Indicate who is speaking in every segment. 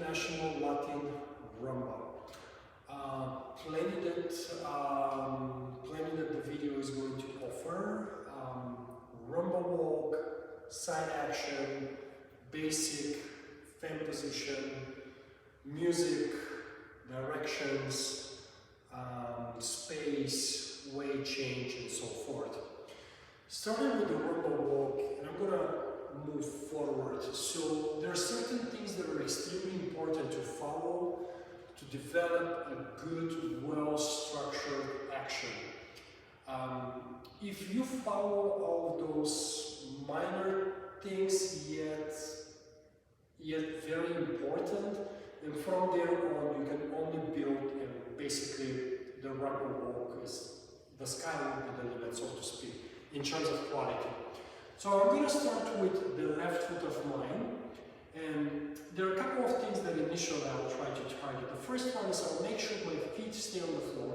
Speaker 1: International Latin Rumba. Planning that the video is going to offer rumba walk, side action, basic, fan position, music, directions, space, weight change, and so forth. Starting with the rumba walk, and I'm gonna move forward. So there are certain things that are extremely important to follow to develop a good, well-structured action. If you follow all those minor things yet very important, then from there on you can only build, and basically the rumba walk is the sky will be the limit, so to speak, in terms of quality. So I'm going to start with the left foot of mine, and there are a couple of things that initially I'll try to target. The first one is I'll make sure my feet stay on the floor.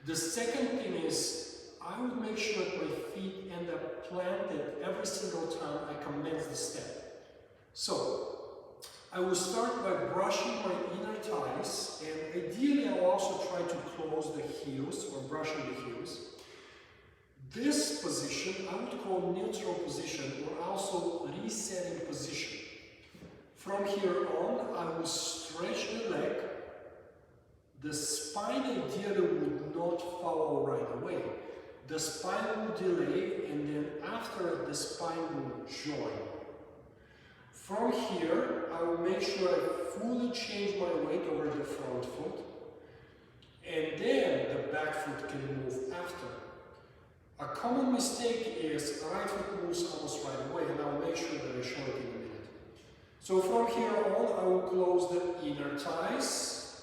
Speaker 1: The second thing is I would make sure that my feet end up planted every single time I commence the step. So I will start by brushing my inner thighs, and ideally I'll also try to close the heels or brushing the heels. This position I would call neutral position or also resetting position. From here on I will stretch the leg. The spine ideally would not follow right away. The spine will delay, and then after the spine will join. From here, I will make sure I fully change my weight over the front foot, and then the back foot can move after. A common mistake is right foot moves almost right away, and I'll make sure that I show it in a minute. So from here on, I will close the inner thighs.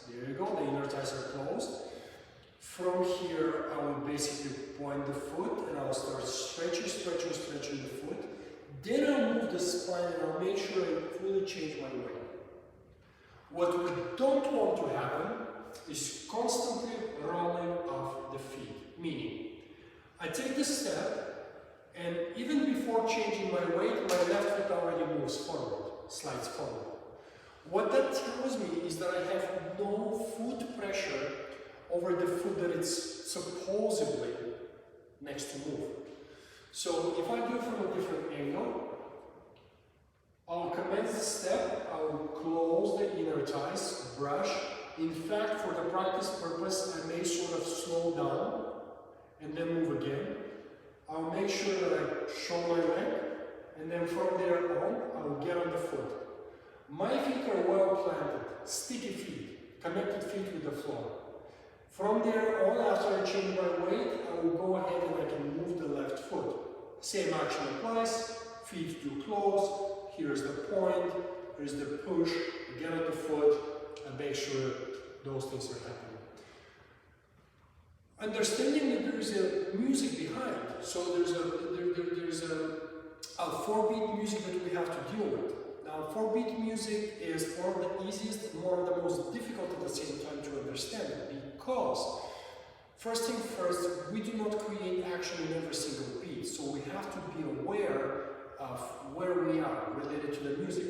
Speaker 1: There you go, the inner thighs are closed. From here, I will basically point the foot, and I'll start stretching the foot. Then I'll move the spine, and I'll make sure I fully change my weight. What we don't want to happen is constantly rolling off the feet, meaning I take the step, and even before changing my weight, my left foot already moves forward, slides forward. What that tells me is that I have no foot pressure over the foot that it's supposedly next to move. So if I do it from a different angle, I'll commence the step, I will close the inner thighs, brush. In fact, for the practice purpose, I may sort of slow down and then move again. I'll make sure that I show my leg, and then from there on, I will get on the foot. My feet are well planted, sticky feet, connected feet with the floor. From there on, after I change my weight, I will go ahead and I can move the left foot. Same action applies, feet do close, here's the point, here's the push, get on the foot, and make sure those things are happening. Understanding that there is a music behind, so there's a 4-beat music that we have to deal with. Now, 4-beat music is one of the easiest and one of the most difficult at the same time to understand, because first thing first, we do not create action in every single beat, so we have to be aware of where we are related to the music.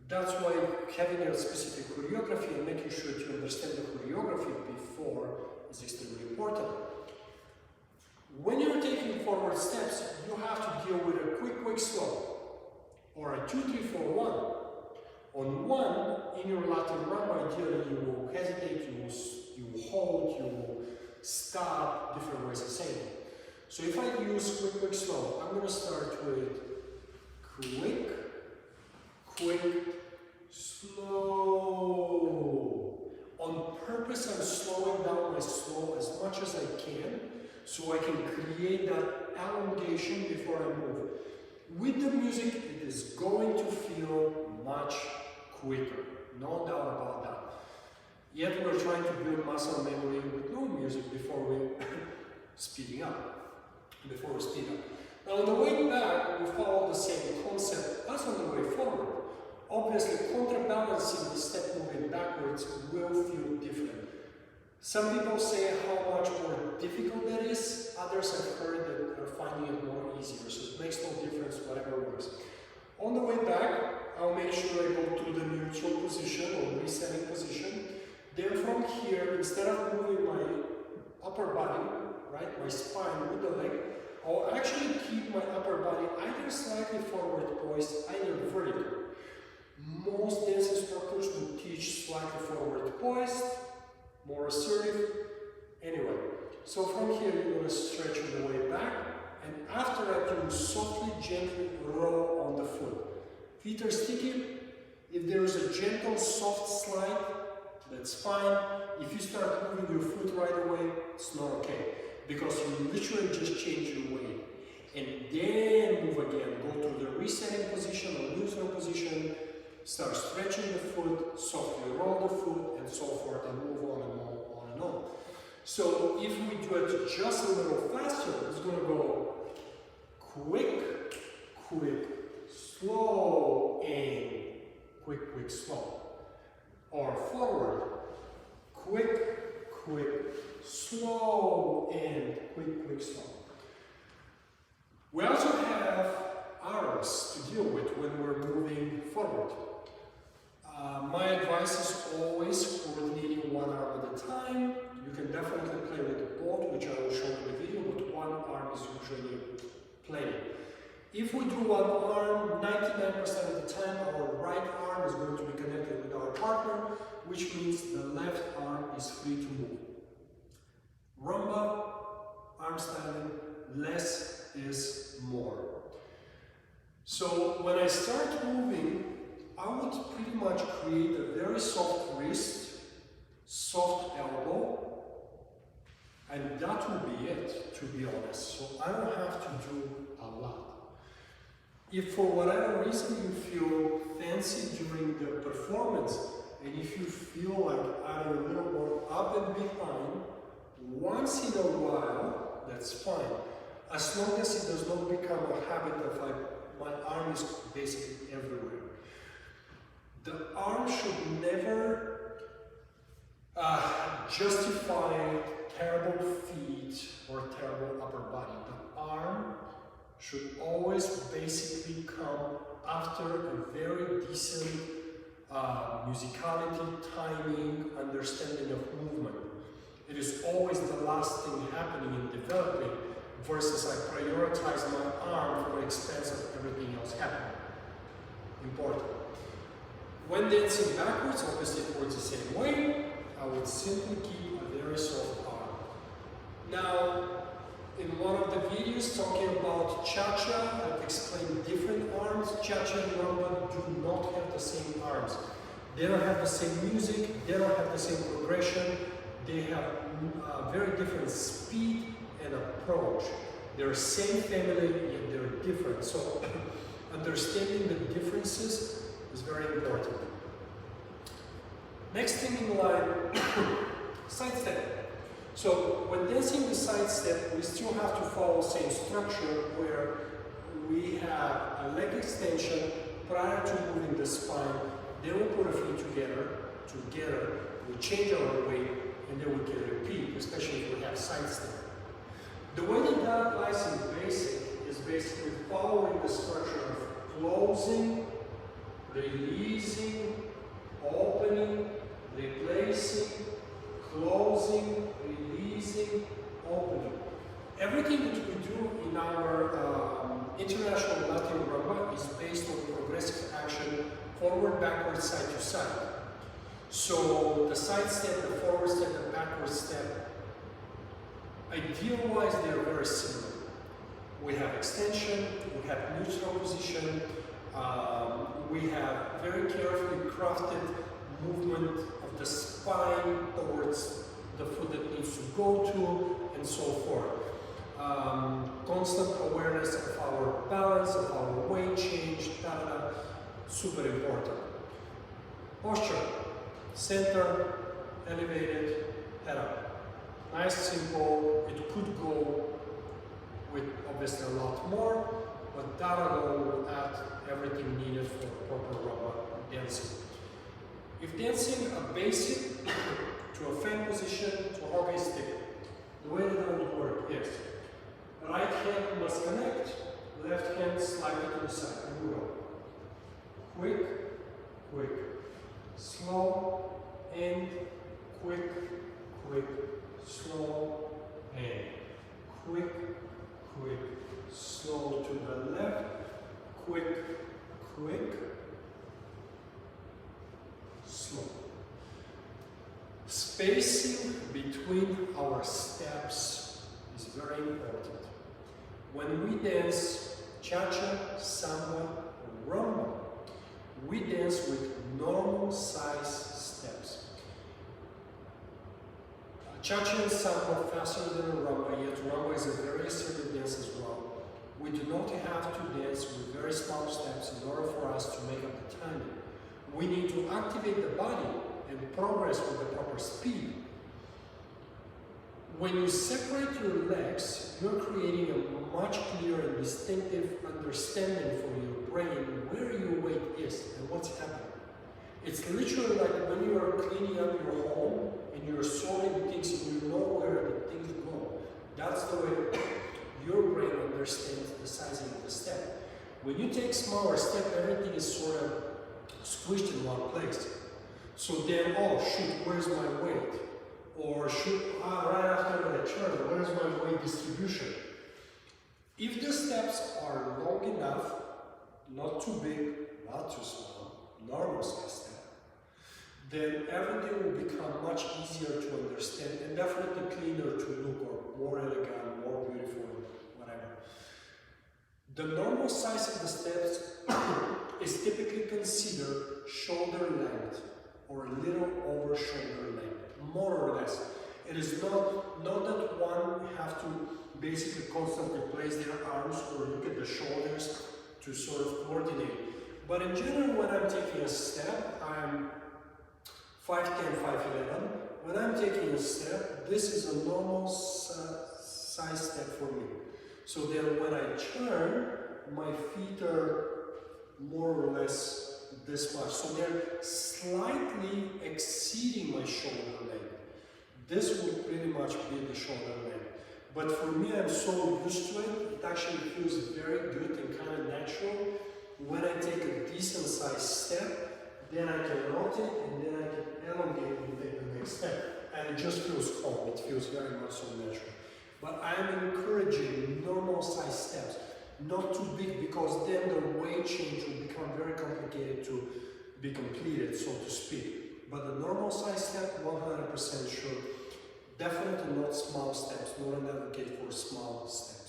Speaker 1: That's why having a specific choreography and making sure that you understand the choreography before is extremely important. When you're taking forward steps, you have to deal with a quick, slow, or a 2-3-4-1. On 1, in your Latin rumba, ideally you will hesitate, you will hold, you will stop, different ways of saying it. So if I use quick, slow, I'm going to start with quick, slow. On purpose, I'm slowing down my slow as much as I can, so I can create that elongation before I move. With the music, it is going to feel much quicker, no doubt about that. Yet we're trying to build muscle memory with no music before we speed up. Now on the way back, we follow the same concept as on the way forward. Obviously, counterbalancing the step moving backwards will feel different. Some people say how much more difficult that is. Others have heard that they're finding it more easier. So it makes no difference, whatever works. On the way back, I'll make sure I go to the neutral position. instead of moving my upper body, right, my spine with the leg, I'll actually keep my upper body either slightly forward poised, either vertical. Most dance instructors will teach slightly forward poised, more assertive. Anyway, so from here you're going to stretch on the way back, and after that you will softly, gently roll on the foot. Feet are sticky. If there is a gentle, soft slide, that's fine. If you start moving your foot right away, it's not okay, because you literally just change your weight. And then move again. Go to the resetting position or neutral position. Start stretching the foot, softly roll the foot, and so forth, and move on and on, on and on. So if we do it just a little faster, it's going to go quick, quick, slow, and quick, quick, slow. Or forward, quick, quick, slow, and quick, quick, slow. We also have arms to deal with when we're moving forward. My advice is always coordinating one arm at a time. You can definitely play with both, which I will show in the video, but one arm is usually plenty. If we do one arm, 99% of the time our right arm is going to be connected with our partner, which means the left arm is free to move. Rumba, arm styling, less is more. So when I start moving, I would pretty much create a very soft wrist, soft elbow, and that will be it, to be honest. So I don't have to do a lot. If for whatever reason you feel fancy during the performance, and if you feel like adding a little more up and behind, once in a while, that's fine. As long as it does not become a habit of like, my arm is basically everywhere. The arm should never justify terrible feet or terrible upper body. The arm should always basically come after a very decent musicality, timing, understanding of movement. It is always the last thing happening in developing versus I prioritize my arm for the expense of everything else happening. Important. When dancing backwards, obviously it works the same way. I would simply keep a very soft arm. Now, in one of the videos talking about cha-cha, I've explained different arms. Cha-cha and rumba do not have the same arms. They don't have the same music, they don't have the same progression, they have very different speed and approach. They're same family, yet they're different. So understanding the differences is very important. Next thing in line, side step. So when dancing the side step, we still have to follow the same structure where we have a leg extension prior to moving the spine. Then we put a feet together, we change our weight, and then we can repeat, especially if we have side step. The way that that applies in basic is basically following the structure of closing, releasing, opening, replacing, closing, releasing, opening. Everything that we do in our international Latin rumba is based on progressive action, forward, backward, side to side. So the side step, the forward step, the backward step, idea-wise they are very similar. We have extension, we have neutral position, we have very carefully crafted movement of the spine towards the foot that needs to go to, and so forth. Constant awareness of our balance, of our weight change, super important. Posture, center, elevated, head up. Nice, simple. It could go with obviously a lot more, but that alone will add everything needed for proper rumba dancing. If dancing a basic to a fan position to a hockey stick, the way that would work is right hand must connect, left hand slightly to the side, and we go. Quick, quick, slow, and quick, quick, slow, and quick, quick, slow to the left, quick, quick, slow. Spacing between our steps is very important. When we dance cha-cha, samba, or rumba, we dance with normal size steps. Cha-cha and samba faster than rumba, yet rumba is a very assertive dance as well. We do not have to dance with very small steps in order for us to make up the timing. We need to activate the body and progress with the proper speed. When you separate your legs, you're creating a much clearer and distinctive understanding for your brain where your weight is and what's happening. It's literally like when you are cleaning up your home and you're sorting things and you know where the things go. That's the way your brain understands the sizing of the step. When you take smaller step, everything is sort of squished in one place. So then, oh shoot, where's my weight? Or shoot, right after I turn, where's my weight distribution? If the steps are long enough, not too big, not too small, normal size step, then everything will become much easier to understand and definitely cleaner to look, or more elegant, more beautiful, whatever. The normal size of the steps is typically considered shoulder length or a little over shoulder length, more or less. It is not that one have to basically constantly place their arms or look at the shoulders to sort of coordinate. But in general, when I'm taking a step, I'm 5'10", 5'11". When I'm taking a step, this is a normal size step for me. So then when I turn, my feet are more or less this much. So they're slightly exceeding my shoulder length. This would pretty much be the shoulder length. But for me, I'm so used to it, it actually feels very good and kind of natural. When I take a decent sized step, then I can rotate and then I can elongate and take the next step. And it just feels calm, it feels very much so natural. But I'm encouraging normal sized steps, not too big, because then the weight change will become very complicated to be completed, so to speak. But the normal size step, 100% sure. Definitely not small steps, not an advocate for small steps.